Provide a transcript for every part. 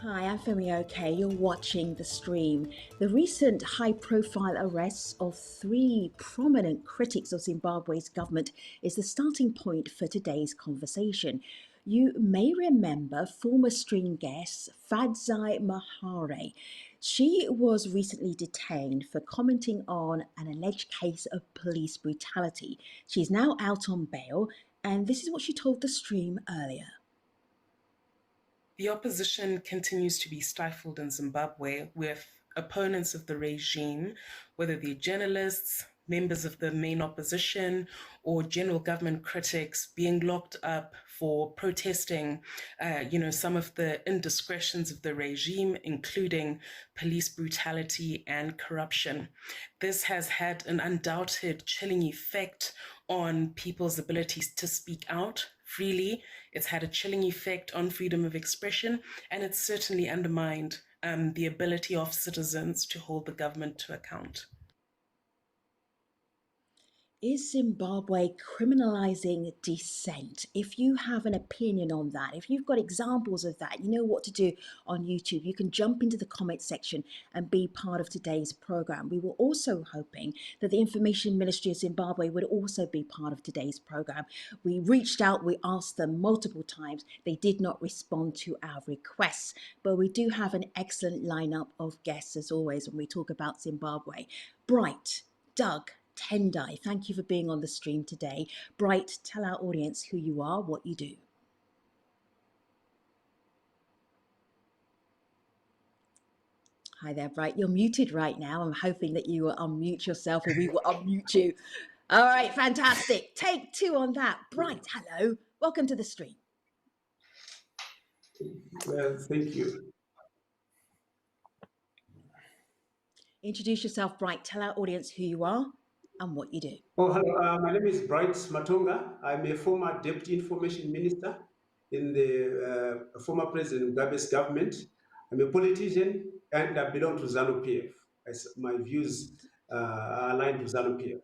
Hi, I'm Femi OK. You're watching the stream. The recent high profile arrests of three prominent critics of Zimbabwe's government is the starting point for today's conversation. You may remember former stream guest Fadzai Mahare. She was recently detained for commenting on an alleged case of police brutality. She's now out on bail, and this is what she told the stream earlier. The opposition continues to be stifled in Zimbabwe, with opponents of the regime, whether they're journalists, members of the main opposition, or general government critics, being locked up for protesting, some of the indiscretions of the regime, including police brutality and corruption. This has had an undoubted chilling effect on people's abilities to speak out freely. It's had a chilling effect on freedom of expression, and it's certainly undermined the ability of citizens to hold the government to account. Is Zimbabwe criminalising dissent? If you have an opinion on that, if you've got examples of that, you know what to do on YouTube. You can jump into the comment section and be part of today's programme. We were also hoping that the Information Ministry of Zimbabwe would also be part of today's programme. We reached out, we asked them multiple times. They did not respond to our requests, but we do have an excellent lineup of guests as always when we talk about Zimbabwe. Bright, Doug, Tendai, thank you for being on the stream today. Bright, tell our audience who you are, what you do. Hi there, Bright. You're muted right now. I'm hoping that you will unmute yourself or we will unmute you. All right, fantastic. Take two on that. Bright, hello. Welcome to the stream. Well, thank you. Introduce yourself, Bright. Tell our audience who you are and what you do. Oh, hello. My name is Bright Matonga. I'm a former Deputy Information Minister in the former President Mugabe's government. I'm a politician and I belong to ZANU-PF. My views are aligned to ZANU-PF.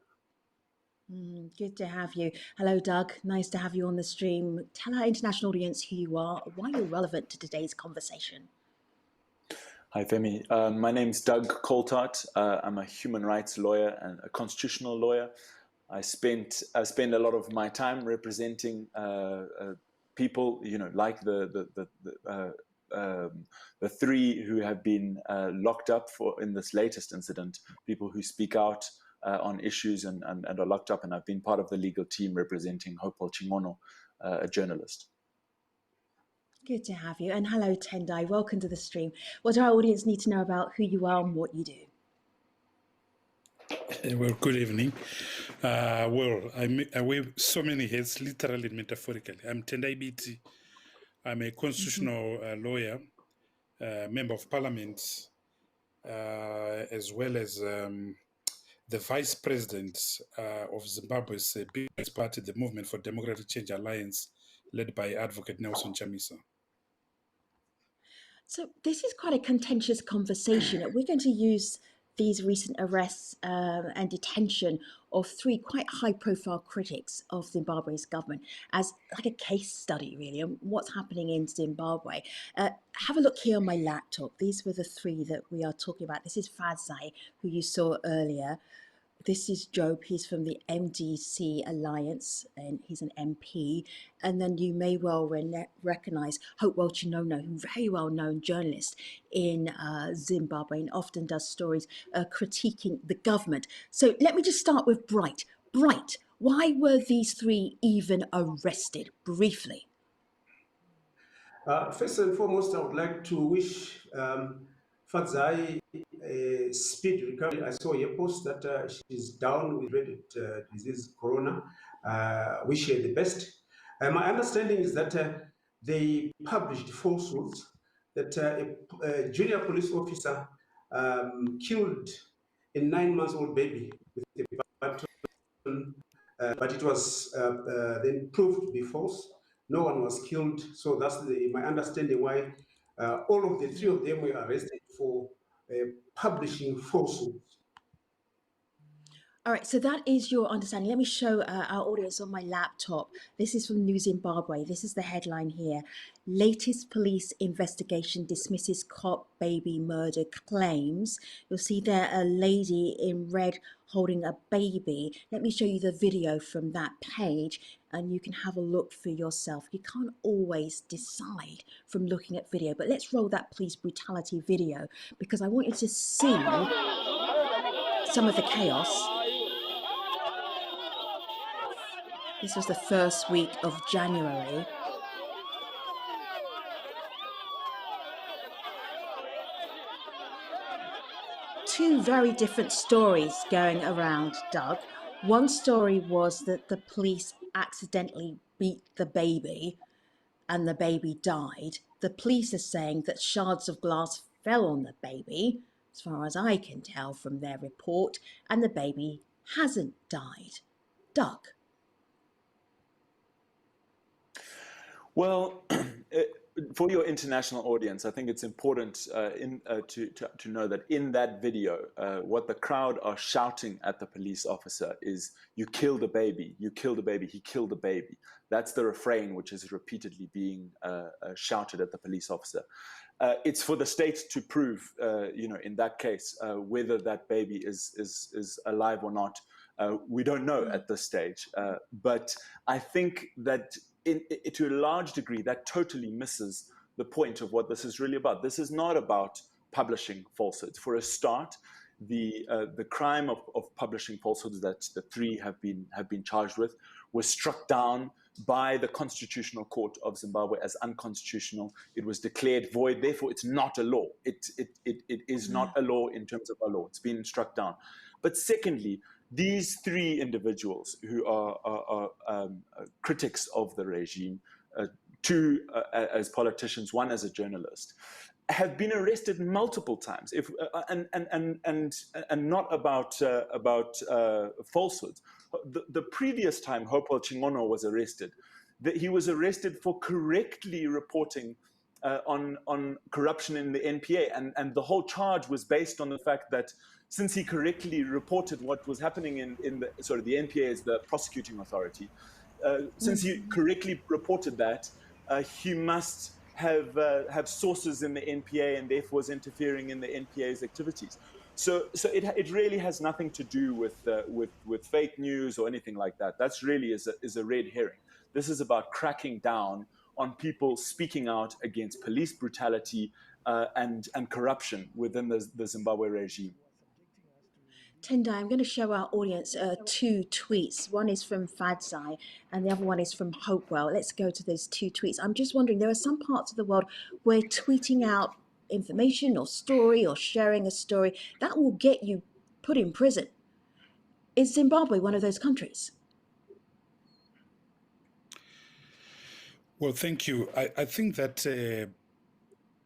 Good to have you. Hello, Doug. Nice to have you on the stream. Tell our international audience who you are, why you're relevant to today's conversation. Hi, Femi. My name's Doug Coltart. I'm a human rights lawyer and a constitutional lawyer. I spend a lot of my time representing people, like the three who have been locked up in this latest incident. People who speak out on issues and are locked up. And I've been part of the legal team representing Hopewell Chingono, a journalist. Good to have you. And hello, Tendai. Welcome to the stream. What do our audience need to know about who you are and what you do? Well, good evening. I wear so many hats, literally and metaphorically. I'm Tendai BT. I'm a constitutional lawyer, member of parliament, as well as the vice president of Zimbabwe's biggest party, the Movement for Democratic Change Alliance, led by Advocate Nelson Chamisa. So this is quite a contentious conversation. We're going to use these recent arrests and detention of three quite high-profile critics of Zimbabwe's government as like a case study, really, on what's happening in Zimbabwe. Have a look here on my laptop. These were the three that we are talking about. This is Fadzai, who you saw earlier. This is Job, he's from the MDC Alliance, and he's an MP. And then you may well recognize Hopewell Chingono, who's a very well-known journalist in Zimbabwe and often does stories critiquing the government. So let me just start with Bright. Bright, why were these three even arrested, briefly? First and foremost, I would like to wish Fadzai a speed recovery. I saw a post that she's down with dreaded disease, corona. Wish her the best. My understanding is that they published falsehoods that a junior police officer killed a 9-month-old baby with a baton, but it was then proved to be false. No one was killed, so that's my understanding why all of the three of them were arrested for publishing falsehoods. All right, so that is your understanding. Let me show our audience on my laptop. This is from New Zimbabwe. This is the headline here. Latest police investigation dismisses cop baby murder claims. You'll see there a lady in red holding a baby. Let me show you the video from that page and you can have a look for yourself. You can't always decide from looking at video, but let's roll that police brutality video because I want you to see some of the chaos. This was the first week of January. Two very different stories going around, Doug. One story was that the police accidentally beat the baby and the baby died. The police are saying that shards of glass fell on the baby, as far as I can tell from their report, and the baby hasn't died. Doug. Well, for your international audience, I think it's important to know that in that video, what the crowd are shouting at the police officer is, "You killed a baby, you killed a baby, he killed a baby." That's the refrain which is repeatedly being shouted at the police officer. It's for the state to prove, in that case, whether that baby is alive or not. We don't know at this stage, but I think that to a large degree, that totally misses the point of what this is really about. This is not about publishing falsehoods. For a start, the crime of publishing falsehoods that the three have been charged with was struck down by the Constitutional Court of Zimbabwe as unconstitutional. It was declared void. Therefore, it's not a law. It is not a law in terms of a law. It's been struck down. But secondly, these three individuals who are critics of the regime, two as politicians, one as a journalist, have been arrested multiple times. And not about falsehoods. The previous time Hopewell Chingono was arrested, he was arrested for correctly reporting on corruption in the NPA, and the whole charge was based on the fact that since he correctly reported what was happening in the NPA is the prosecuting authority, since he correctly reported that, he must have sources in the NPA and therefore was interfering in the NPA's activities. So it really has nothing to do with fake news or anything like that. That's really is a red herring. This is about cracking down on people speaking out against police brutality and corruption within the Zimbabwe regime. Tendai, I'm going to show our audience two tweets. One is from Fadzai and the other one is from Hopewell. Let's go to those two tweets. I'm just wondering, there are some parts of the world where tweeting out information or story or sharing a story, that will get you put in prison. Is Zimbabwe one of those countries? Well, thank you. I think that the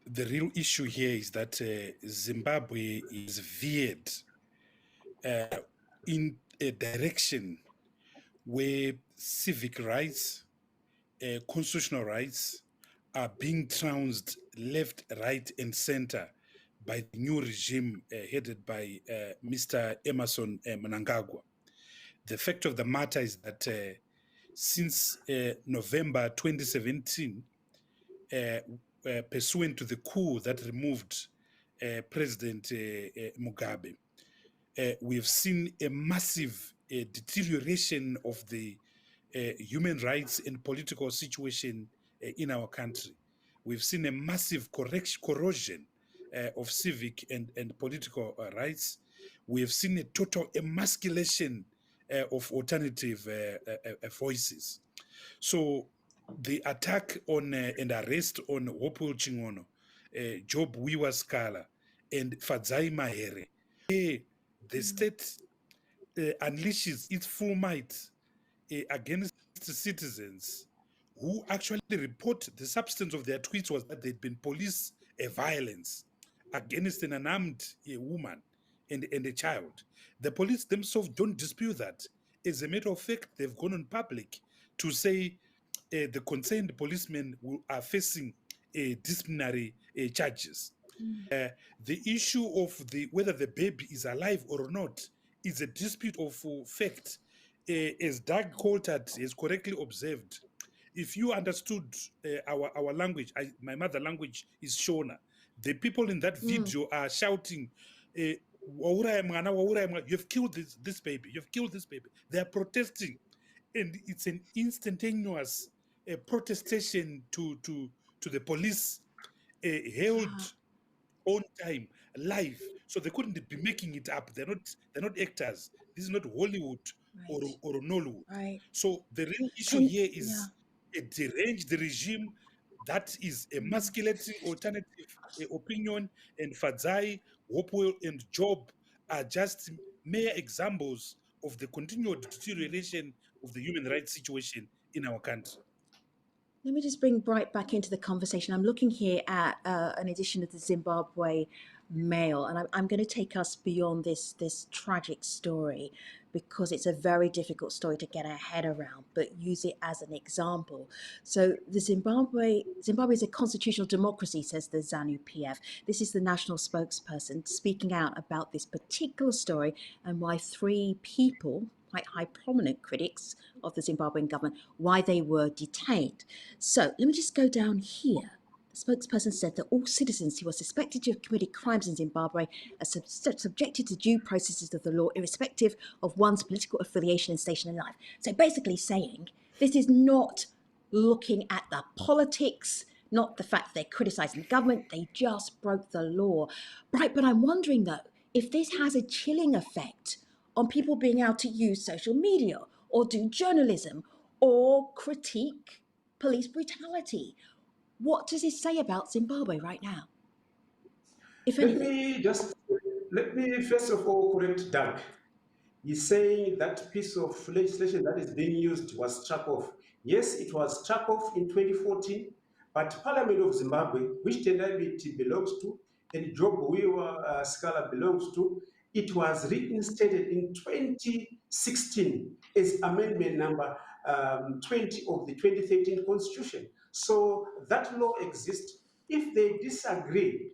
real issue here is that Zimbabwe is veered in a direction where civic rights, constitutional rights are being trounced left, right, and center by the new regime headed by Mr. Emerson Mnangagwa. The fact of the matter is that since November 2017, pursuant to the coup that removed President Mugabe, we've seen a massive deterioration of the human rights and political situation in our country. We've seen a massive corrosion of civic and political rights. We have seen a total emasculation of alternative voices. So the attack on and arrest on Hopewell Chingono, Job Wiwa-Scala, and Fadzai Mahere, the state unleashes its full might against the citizens who actually report the substance of their tweets was that there'd been police violence against an unarmed woman and a child. The police themselves don't dispute that. As a matter of fact, they've gone on public to say the concerned policemen are facing disciplinary charges. The issue of whether the baby is alive or not is a dispute of fact. As Doug Coulthard has correctly observed, if you understood our language, my mother language is Shona. The people in that video are shouting, "Wauraya mwana, wauraya mwana, you've killed this baby, you've killed this baby." They are protesting, and it's an instantaneous protestation to the police, held on time, live. So they couldn't be making it up. They're not actors. This is not Hollywood Right. or Nollywood. Right. So the real issue Can here yeah. is a deranged regime that is emasculating alternative opinion, and Fadzai, Hopewell, and Job are just mere examples of the continued deterioration of the human rights situation in our country. Let me just bring Bright back into the conversation. I'm looking here at an edition of the Zimbabwe Mail, and I'm going to take us beyond this tragic story because it's a very difficult story to get our head around, but use it as an example. So the Zimbabwe is a constitutional democracy, says the ZANU-PF. This is the national spokesperson speaking out about this particular story and why three people, quite high prominent critics of the Zimbabwean government, why they were detained. So let me just go down here. The spokesperson said that all citizens who are suspected to have committed crimes in Zimbabwe are subjected to due processes of the law, irrespective of one's political affiliation and station in life. So basically saying this is not looking at the politics, not the fact they're criticising the government, they just broke the law. Right, but I'm wondering though, if this has a chilling effect on people being able to use social media or do journalism or critique police brutality. What does it say about Zimbabwe right now, if Let anything? let me first of all correct Doug. He's saying that piece of legislation that is being used was struck off. Yes, it was struck off in 2014, but Parliament of Zimbabwe, which Tendai belongs to, and Job Wiwa Scala belongs to, it was reinstated in 2016 as amendment number 20 of the 2013 Constitution. So that law exists. If they disagree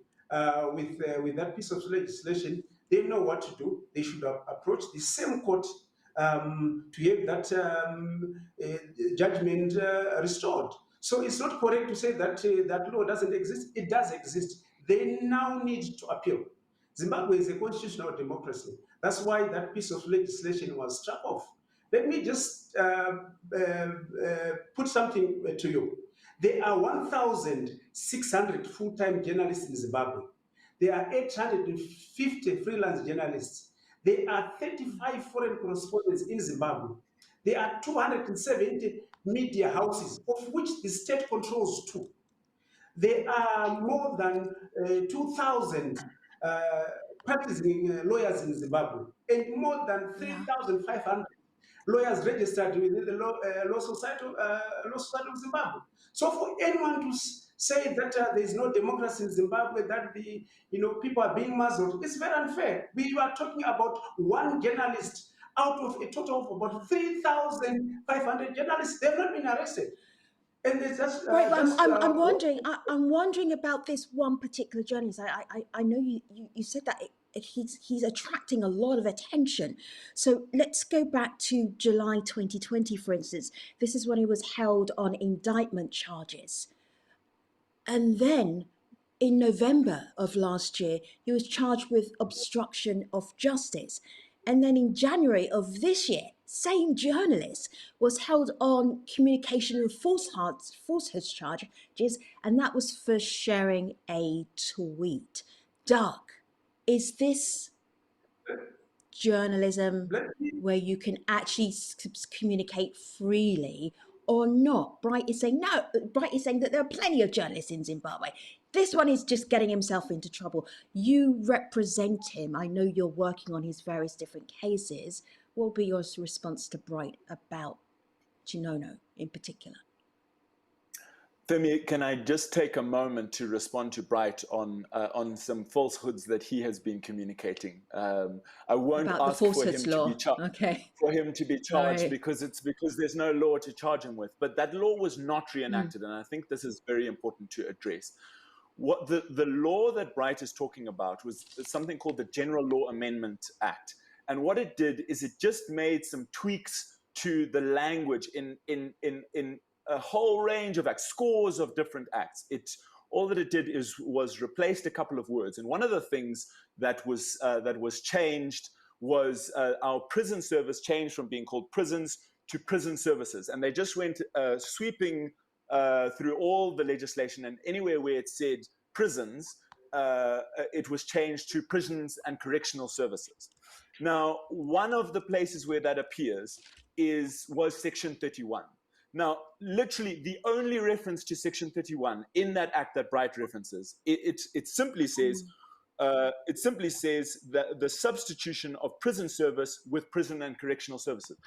with that piece of legislation, they know what to do. They should approach the same court to have that judgment restored. So it's not correct to say that that law doesn't exist. It does exist. They now need to appeal. Zimbabwe is a constitutional democracy. That's why that piece of legislation was struck off. Let me just put something to you. There are 1,600 full-time journalists in Zimbabwe. There are 850 freelance journalists. There are 35 foreign correspondents in Zimbabwe. There are 270 media houses, of which the state controls 2. There are more than 2,000 practicing lawyers in Zimbabwe, and more than 3,500 lawyers registered within the Law Society of Zimbabwe. So for anyone to say that there is no democracy in Zimbabwe, that the people are being muzzled, it's very unfair. We are talking about one journalist out of a total of about 3,500 journalists. They've not been arrested. And it's just, Right, but I'm wondering about this one particular journalist. I know you said that he's attracting a lot of attention. So let's go back to July 2020, for instance. This is when he was held on indictment charges. And then in November of last year, he was charged with obstruction of justice. And then in January of this year, same journalist was held on communication of falsehood charges, and that was for sharing a tweet. Doug, is this journalism where you can actually communicate freely or not? Bright is saying no. Bright is saying that there are plenty of journalists in Zimbabwe. This one is just getting himself into trouble. You represent him. I know you're working on his various different cases. What will be your response to Bright about Chinono in particular? Femi, can I just take a moment to respond to Bright on some falsehoods that he has been communicating? I won't about ask for him to be charged Right. because there's no law to charge him with. But that law was not reenacted, and I think this is very important to address. What the law that Bright is talking about was something called the General Law Amendment Act. And what it did is it just made some tweaks to the language in a whole range of acts, scores of different acts. All that it did was replaced a couple of words. And one of the things that was changed was our prison service changed from being called prisons to prison services. And they just went sweeping through all the legislation, and anywhere where it said prisons, it was changed to prisons and correctional services. Now, one of the places where that appears was Section 31. Now, literally, the only reference to Section 31 in that act that Bright references, it simply says that the substitution of prison service with prison and correctional services.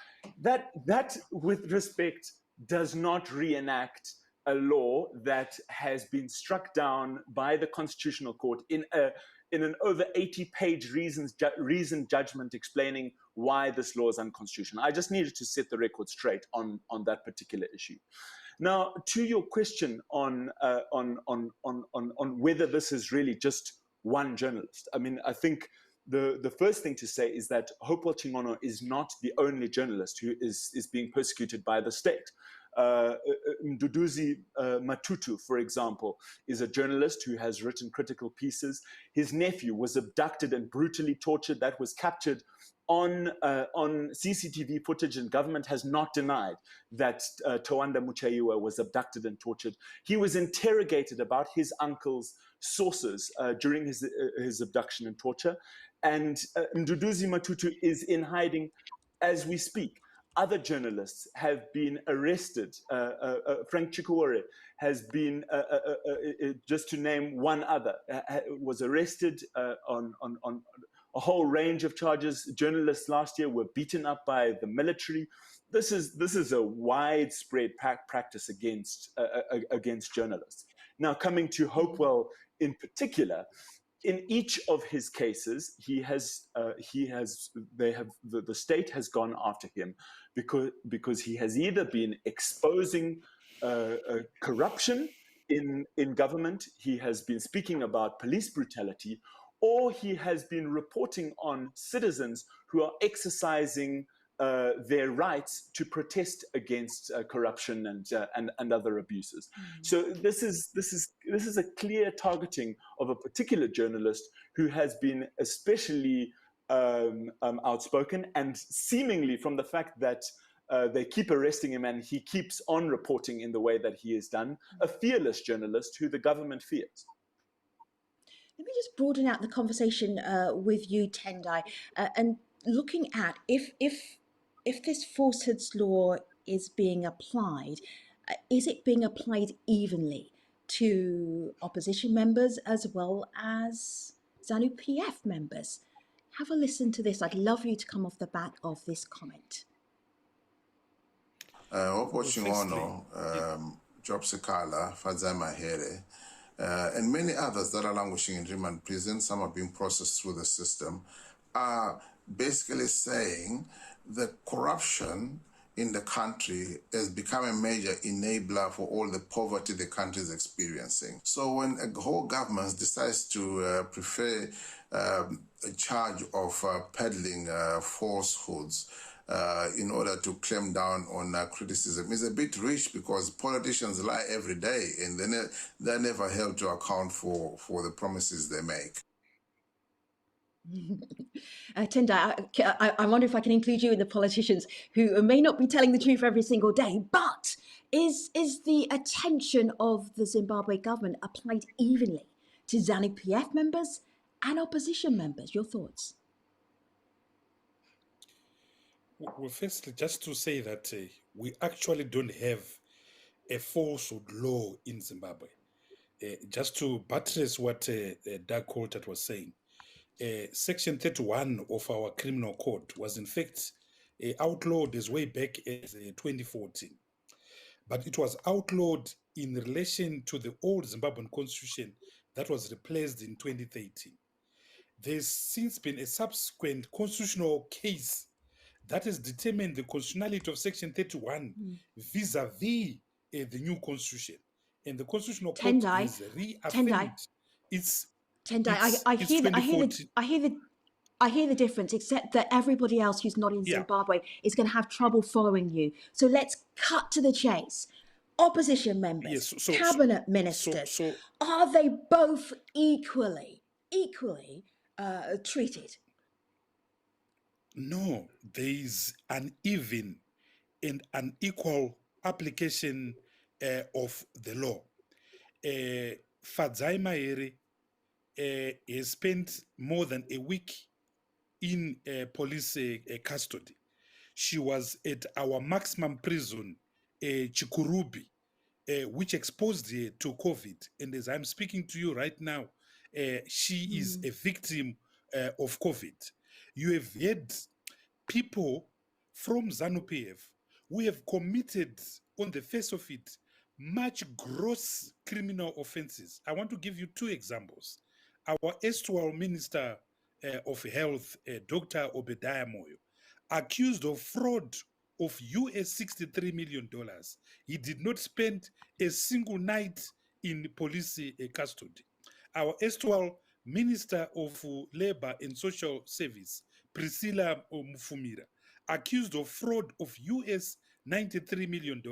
That, with respect, does not reenact a law that has been struck down by the Constitutional Court in an over 80-page reasoned judgment explaining why this law is unconstitutional. I just needed to set the record straight on that particular issue. Now, to your question on whether this is really just one journalist, I mean, I think the first thing to say is that Hopewell Chingono is not the only journalist who is being persecuted by the state. Mduduzi Matutu, for example, is a journalist who has written critical pieces. His nephew was abducted and brutally tortured. That was captured on CCTV footage, and government has not denied that Tawanda Muchaiwa was abducted and tortured. He was interrogated about his uncle's sources during his abduction and torture. And Mduduzi Matutu is in hiding as we speak. Other journalists have been arrested. Frank Chikuore has been, just to name one other, was arrested on a whole range of charges. Journalists last year were beaten up by the military. This is a widespread practice against journalists. Now, coming to Hopewell in particular, in each of his cases, the state has gone after him because he has either been exposing corruption in government, he has been speaking about police brutality, or he has been reporting on citizens who are exercising their rights to protest against corruption and other abuses. So this is a clear targeting of a particular journalist who has been especially outspoken, and seemingly from the fact that they keep arresting him and he keeps on reporting in the way that he has done, a fearless journalist who the government fears. Let me just broaden out the conversation with you, Tendai, and looking at if this falsehoods law is being applied, is it being applied evenly to opposition members as well as ZANU-PF members? Have a listen to this. I'd love you to come off the back of this comment. Chingono, Job Sekala, Fadzai Mahere, and many others that are languishing in remand prison, some are being processed through the system, are basically saying the corruption in the country has become a major enabler for all the poverty the country is experiencing. So when a whole government decides to prefer a charge of peddling falsehoods in order to clamp down on criticism, is a bit rich, because politicians lie every day and they're never held to account for the promises they make. Tendai, I wonder if I can include you in the politicians who may not be telling the truth every single day, but is the attention of the Zimbabwe government applied evenly to ZANU-PF members and opposition members? Your thoughts? Well, firstly, just to say that we actually don't have a falsehood law in Zimbabwe. Just to buttress what Doug Coulthard was saying, Section 31 of our criminal code was in fact outlawed as way back as 2014. But it was outlawed in relation to the old Zimbabwean constitution that was replaced in 2013. There's since been a subsequent constitutional case that has determined the constitutionality of Section 31 vis-a-vis the new constitution. And the constitutional court has reaffirmed its Tendai, I hear I hear the difference, except that everybody else who's not in Yeah. Zimbabwe is going to have trouble following you. So let's cut to the chase. Opposition members, Yes, cabinet ministers, are they both equally treated? No, there is an even and unequal application of the law. Fadzai Mahere has spent more than a week in police custody. She was at our maximum prison, Chikurubi, which exposed her to COVID. And as I'm speaking to you right now, she is a victim of COVID. You have had people from ZANU-PF who have committed, on the face of it, much gross criminal offenses. I want to give you two examples. Our erstwhile Minister of Health, Dr. Obadiah Moyo, accused of fraud of US $63 million. He did not spend a single night in police custody. Our erstwhile Minister of Labor and Social Service, Priscilla Mufumira, accused of fraud of US $93 million.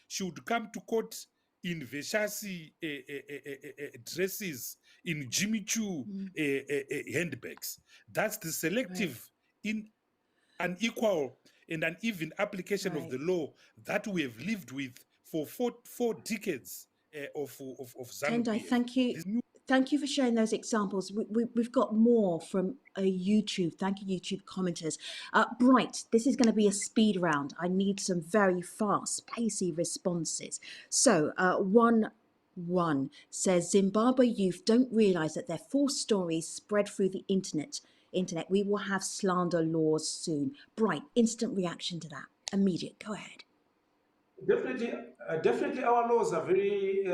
She would come to court in Versace dresses, in Jimmy Choo handbags. That's the selective, unequal and uneven application of the law that we have lived with for four decades of ZANU-PF. Tendai, thank you for sharing those examples. We've got more from YouTube. Thank you, YouTube commenters. Bright, this is going to be a speed round. I need some very fast, pacey responses. So, one says Zimbabwe youth don't realise that their false stories spread through the internet. We will have slander laws soon. Bright, instant reaction to that. Immediate. Go ahead. Definitely, our laws are very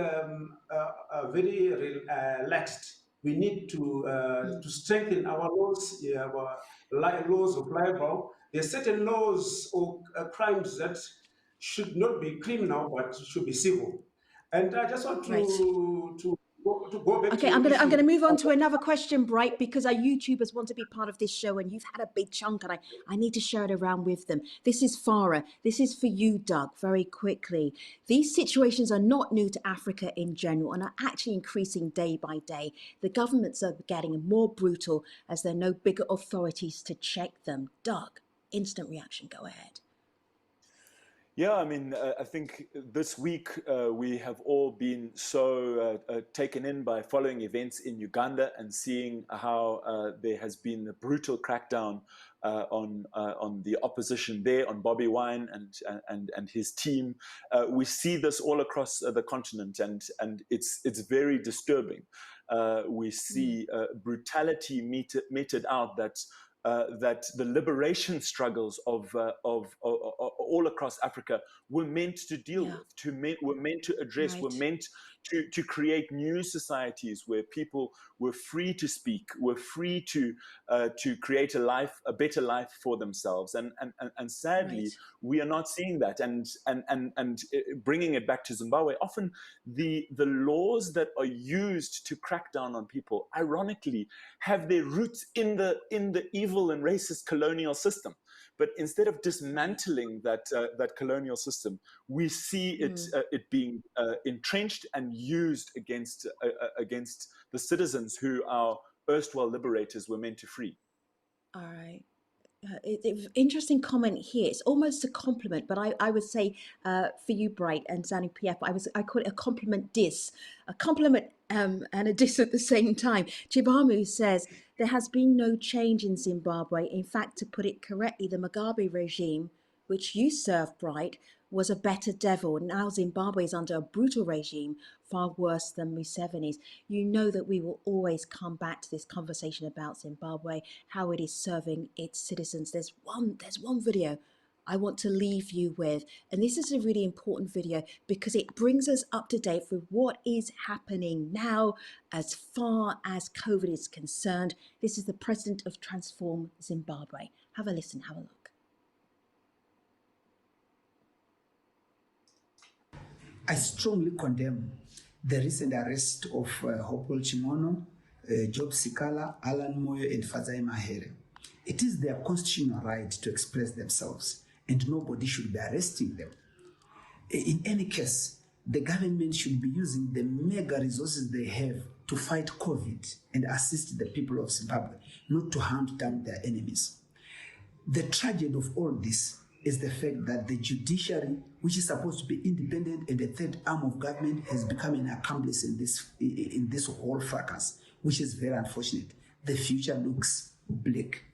relaxed. We need to strengthen our laws, our laws of libel. There are certain laws or crimes that should not be criminal, but should be civil. And I just want to go back. Okay, I'm going to move on to another question, Bright, because our YouTubers want to be part of this show, and you've had a big chunk, and I need to share it around with them. This is Farah. This is for you, Doug, very quickly. These situations are not new to Africa in general and are actually increasing day by day. The governments are getting more brutal as there are no bigger authorities to check them. Doug, instant reaction. Go ahead. Yeah, I mean, I think this week we have all been so taken in by following events in Uganda and seeing how there has been a brutal crackdown on the opposition there, on Bobi Wine and his team. We see this all across the continent, and it's very disturbing. We see brutality meted out that the liberation struggles of all across Africa were meant to deal with, were meant to address, were meant to create new societies where people were free to speak, were free to create a better life for themselves. And sadly, we are not seeing that. And bringing it back to Zimbabwe, often the laws that are used to crack down on people, ironically, have their roots in the evil and racist colonial system. But instead of dismantling that colonial system, we see it being entrenched and used against the citizens who our erstwhile liberators were meant to free. All right. Interesting comment here. It's almost a compliment, but I would say for you, Bright, and ZANU-PF, I call it a compliment diss. A compliment and a diss at the same time. Chibamu says, there has been no change in Zimbabwe. In fact, to put it correctly, the Mugabe regime, which you served, Bright, was a better devil. Now Zimbabwe is under a brutal regime, far worse than Museveni's. You know that we will always come back to this conversation about Zimbabwe, how it is serving its citizens. There's one video I want to leave you with, and this is a really important video because it brings us up to date with what is happening now as far as COVID is concerned. This is the president of Transform Zimbabwe. Have a listen, have a look. I strongly condemn the recent arrest of Hopewell Chimono, Job Sikala, Alan Moyo, and Fadzai Mahere. It is their constitutional right to express themselves, and nobody should be arresting them. In any case, the government should be using the mega resources they have to fight COVID and assist the people of Zimbabwe, not to hunt down their enemies. The tragedy of all this is the fact that the judiciary, which is supposed to be independent and the third arm of government, has become an accomplice in this whole fracas, which is very unfortunate. The future looks bleak.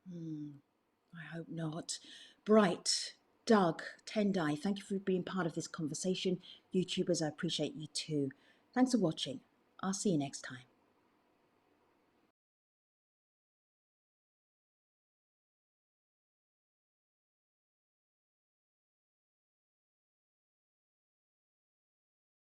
I hope not. Bright, Doug, Tendai, thank you for being part of this conversation. YouTubers, I appreciate you too. Thanks for watching. I'll see you next time.